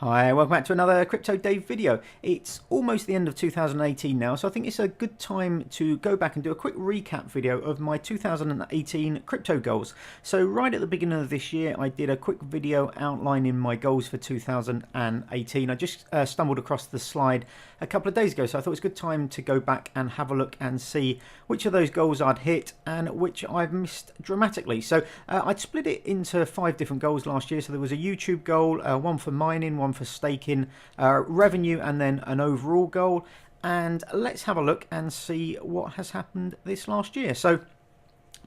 Hi, welcome back to another Crypto Dave video. It's almost the end of 2018 now, so I think it's a good time to go back and do a quick recap video of my 2018 crypto goals. So right at the beginning of this year, I did a quick video outlining my goals for 2018. I just stumbled across the slide a couple of days ago, so I thought it was a good time to go back and have a look and see which of those goals I'd hit and which I've missed dramatically. So I'd split it into 5 different goals last year. So there was a YouTube goal, one for mining, one for staking, revenue, and then an overall goal. And let's have a look and see what has happened this last year. So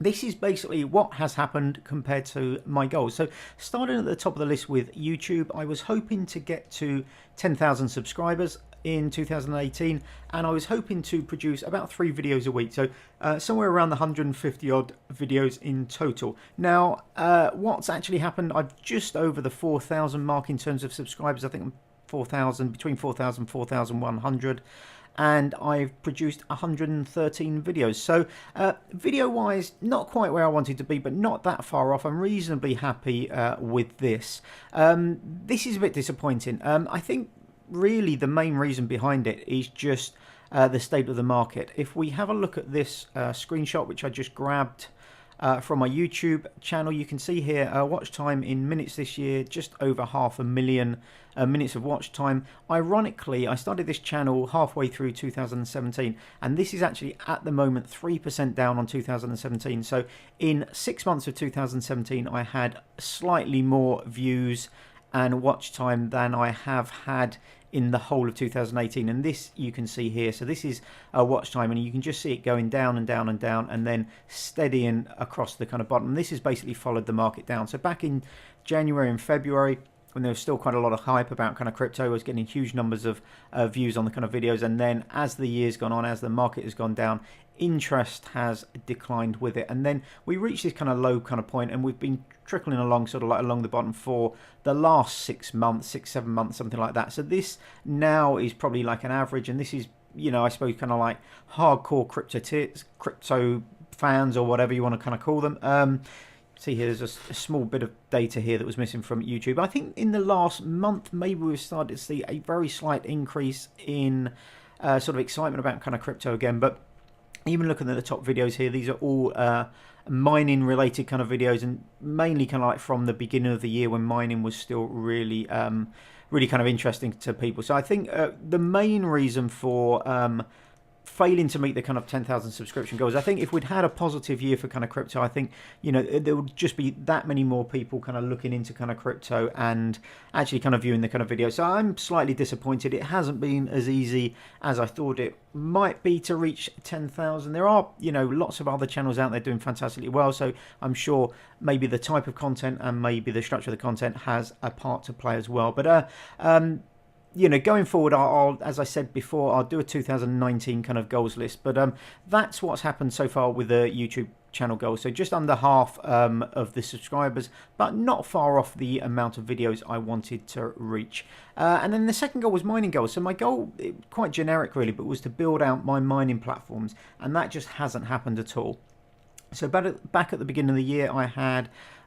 this is basically what has happened compared to my goals. So starting at the top of the list with YouTube, I was hoping to get to 10,000 subscribers in 2018, and I was hoping to produce about 3 videos a week, so somewhere around the 150 odd videos in total. Now what's actually happened, I'm just over the 4,000 mark in terms of subscribers. I think I'm 4,000, between 4,000 and 4,100, and I've produced 113 videos. So video wise, not quite where I wanted to be, but not that far off. I'm reasonably happy with this. This is a bit disappointing. I think really the main reason behind it is just the state of the market. If we have a look at this screenshot, which I just grabbed from my YouTube channel, you can see here watch time in minutes this year, just over 500,000 minutes of watch time. Ironically, I started this channel halfway through 2017, and this is actually at the moment 3% down on 2017. So in 6 months of 2017, I had slightly more views and watch time than I have had in the whole of 2018, and this you can see here. So this is a watch time, and you can just see it going down and down and down, and then steadying across the kind of bottom. This has basically followed the market down. So back in January and February, when there was still quite a lot of hype about kind of crypto, I was getting huge numbers of views on the kind of videos, and then as the year's gone on, as the market has gone down, interest has declined with it, and then we reached this kind of low kind of point, and we've been trickling along sort of like along the bottom for the last 6 months, 6-7 months, something like that. So this now is probably like an average, and this is, you know, I suppose kind of like hardcore crypto fans, or whatever you want to kind of call them. See here, there's a small bit of data here that was missing from YouTube. I think in the last month, maybe we've started to see a very slight increase in sort of excitement about kind of crypto again. But even looking at the top videos here, these are all mining related kind of videos, and mainly kind of like from the beginning of the year when mining was still really really kind of interesting to people. So I think the main reason for failing to meet the kind of 10,000 subscription goals, I think if we'd had a positive year for kind of crypto, I think, you know, there would just be that many more people kind of looking into kind of crypto and actually kind of viewing the kind of videos. So I'm slightly disappointed. It hasn't been as easy as I thought it might be to reach 10,000. There are, you know, lots of other channels out there doing fantastically well, so I'm sure maybe the type of content and maybe the structure of the content has a part to play as well. But you know, going forward, I'll, as I said before, I'll do a 2019 kind of goals list. But that's what's happened so far with the YouTube channel goals. So just under half of the subscribers, but not far off the amount of videos I wanted to reach. And then the second goal was mining goals. So my goal, quite generic really, but was to build out my mining platforms, and that just hasn't happened at all. So back at the beginning of the year,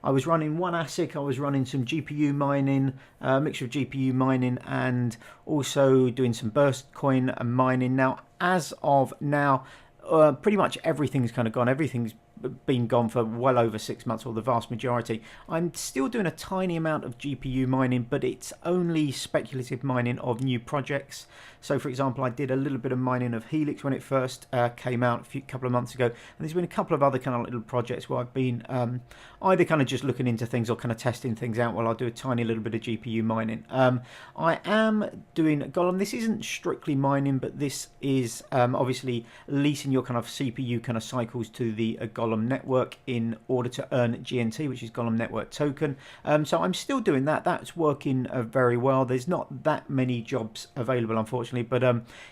I was running one ASIC, I was running some GPU mining, a mixture of GPU mining, and also doing some Burst coin mining. Now, as of now, pretty much everything's kind of gone. Everything's been gone for well over 6 months, or the vast majority. I'm still doing a tiny amount of GPU mining, but it's only speculative mining of new projects. So for example, I did a little bit of mining of Helix when it first came out a couple of months ago, and there's been a couple of other kind of little projects where I've been either kind of just looking into things or kind of testing things out while I do a tiny little bit of GPU mining. I am doing Golem. This isn't strictly mining, but this is obviously leasing your kind of CPU kind of cycles to the Golem network in order to earn GNT, which is Golem network token. So I'm still doing that. That's working very well. There's not that many jobs available, unfortunately, but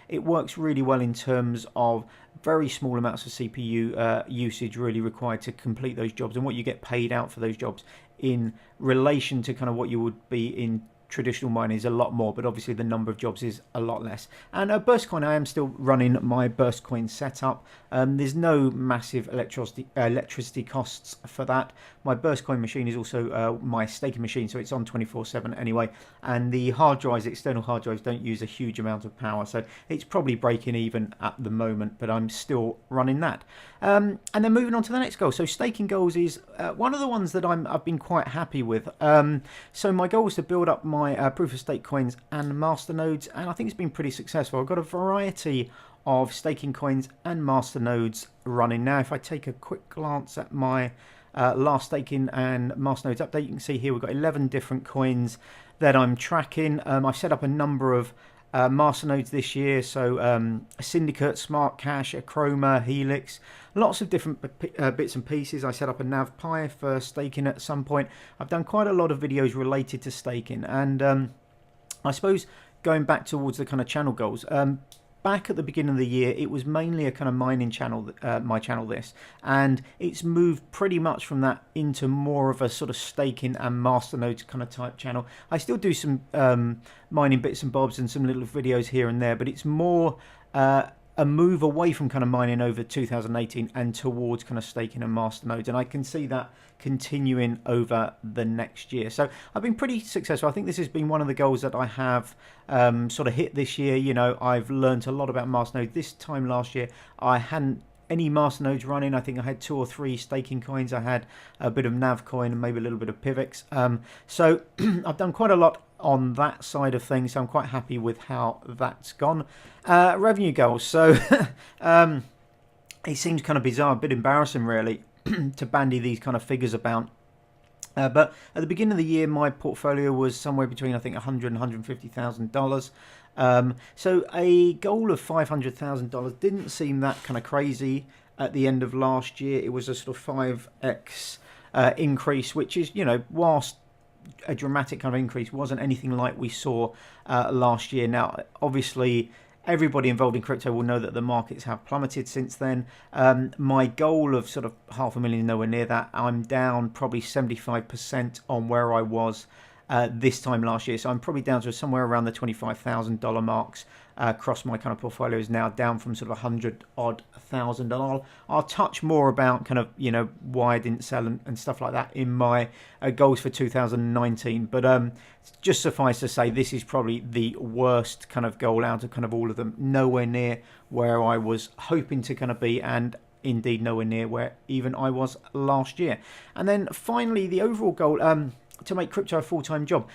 it works really well in terms of very small amounts of CPU usage really required to complete those jobs, and what you get paid out for those jobs in relation to kind of what you would be in traditional mining is a lot more, but obviously the number of jobs is a lot less. And Burstcoin, I am still running my Burstcoin setup. There's no massive electricity costs for that, my burst coin machine is also my staking machine, so it's on 24/7 anyway. And the hard drives, external hard drives, don't use a huge amount of power, so it's probably breaking even at the moment, but I'm still running that. And then moving on to the next goal. So staking goals is one of the ones that I've been quite happy with. So my goal was to build up my proof of stake coins and masternodes, and I think it's been pretty successful. I've got a variety of staking coins and masternodes running now. If I take a quick glance at my last staking and masternodes update, you can see here we've got 11 different coins that I'm tracking. I've set up a number of masternodes this year, so Syndicate, Smart Cash, Achroma, Helix, lots of different bits and pieces. I set up a NavPi for staking at some point. I've done quite a lot of videos related to staking, and I suppose going back towards the kind of channel goals, back at the beginning of the year, it was mainly a kind of mining channel, my channel this, and it's moved pretty much from that into more of a sort of staking and masternodes kind of type channel. I still do some mining bits and bobs and some little videos here and there, but it's more a move away from kind of mining over 2018 and towards kind of staking and masternodes, and I can see that continuing over the next year. So I've been pretty successful. I think this has been one of the goals that I have sort of hit this year. You know, I've learned a lot about masternodes. This time last year I hadn't any masternodes running. I think I had 2 or 3 staking coins. I had a bit of nav coin and maybe a little bit of Pivx. So I've done quite a lot on that side of things, so I'm quite happy with how that's gone. Revenue goals. So it seems kind of bizarre, a bit embarrassing really, to bandy these kind of figures about. But at the beginning of the year, my portfolio was somewhere between, I think, $100,000 and $150,000. So a goal of $500,000 didn't seem that kind of crazy at the end of last year. It was a sort of 5x increase, which is, you know, whilst a dramatic kind of increase, wasn't anything like we saw last year. Now, obviously, everybody involved in crypto will know that the markets have plummeted since then. My goal of sort of $500,000, nowhere near that. I'm down probably 75% on where I was this time last year. So I'm probably down to somewhere around the $25,000 marks across my kind of portfolios now, down from sort of 100-odd thousand. And I'll touch more about kind of, you know, why I didn't sell and stuff like that in my goals for 2019. But just suffice to say, this is probably the worst kind of goal out of kind of all of them. Nowhere near where I was hoping to kind of be, and indeed nowhere near where even I was last year. And then finally, the overall goal, to make crypto a full-time job.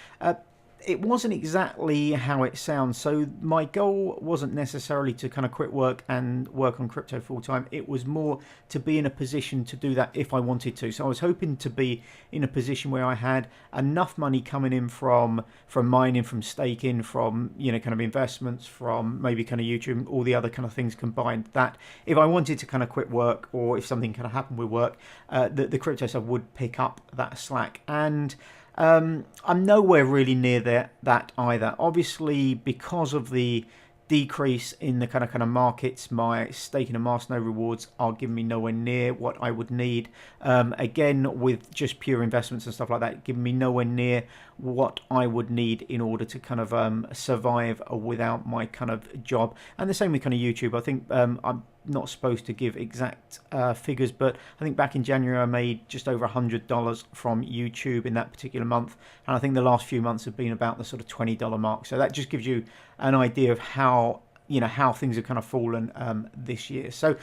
It wasn't exactly how it sounds. So my goal wasn't necessarily to kind of quit work and work on crypto full-time. It was more to be in a position to do that if I wanted to. So I was hoping to be in a position where I had enough money coming in from mining, from staking, from, you know, kind of investments, from maybe kind of YouTube, all the other kind of things combined, that if I wanted to kind of quit work, or if something kind of happened with work, the crypto stuff would pick up that slack. And I'm nowhere really near that either. Obviously, because of the decrease in the kind of markets, my staking and masternode rewards are giving me nowhere near what I would need. Again, with just pure investments and stuff like that, giving me nowhere near what I would need in order to kind of survive without my kind of job. And the same with kind of YouTube. I think I'm not supposed to give exact figures, but I think back in January I made just over $100 from YouTube in that particular month, and I think the last few months have been about the sort of $20 mark. So that just gives you an idea of how, you know, how things have kind of fallen this year. So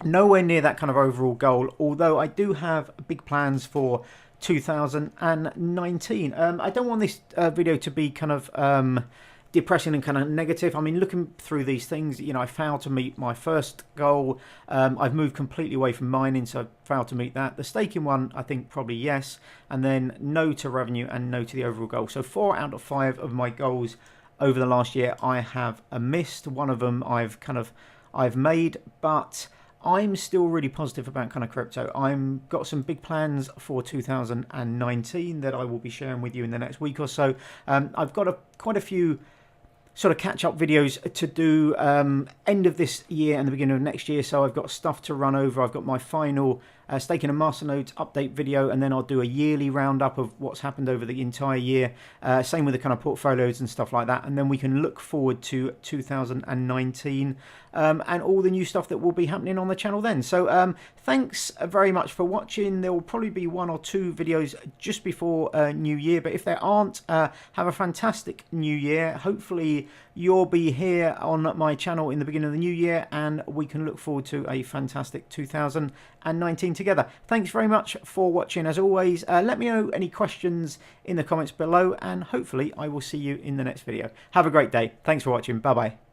nowhere near that kind of overall goal, although I do have big plans for 2019. I don't want this video to be kind of depressing and kind of negative. I mean, looking through these things, you know, I failed to meet my first goal. I've moved completely away from mining, so I failed to meet that. The staking one, I think probably yes, and then no to revenue and no to the overall goal. So 4 out of 5 of my goals over the last year I have missed. One of them I've made, but I'm still really positive about kind of crypto. I've got some big plans for 2019 that I will be sharing with you in the next week or so. I've got quite a few sort of catch-up videos to do end of this year and the beginning of next year, so I've got stuff to run over. I've got my final staking and masternodes update video, and then I'll do a yearly roundup of what's happened over the entire year. Same with the kind of portfolios and stuff like that, and then we can look forward to 2019 and all the new stuff that will be happening on the channel then. So thanks very much for watching. There will probably be 1 or 2 videos just before New Year, but if there aren't, have a fantastic New Year. Hopefully you'll be here on my channel in the beginning of the new year, and we can look forward to a fantastic 2019 together. Thanks very much for watching. As always, let me know any questions in the comments below, and hopefully I will see you in the next video. Have a great day. Thanks for watching. Bye bye.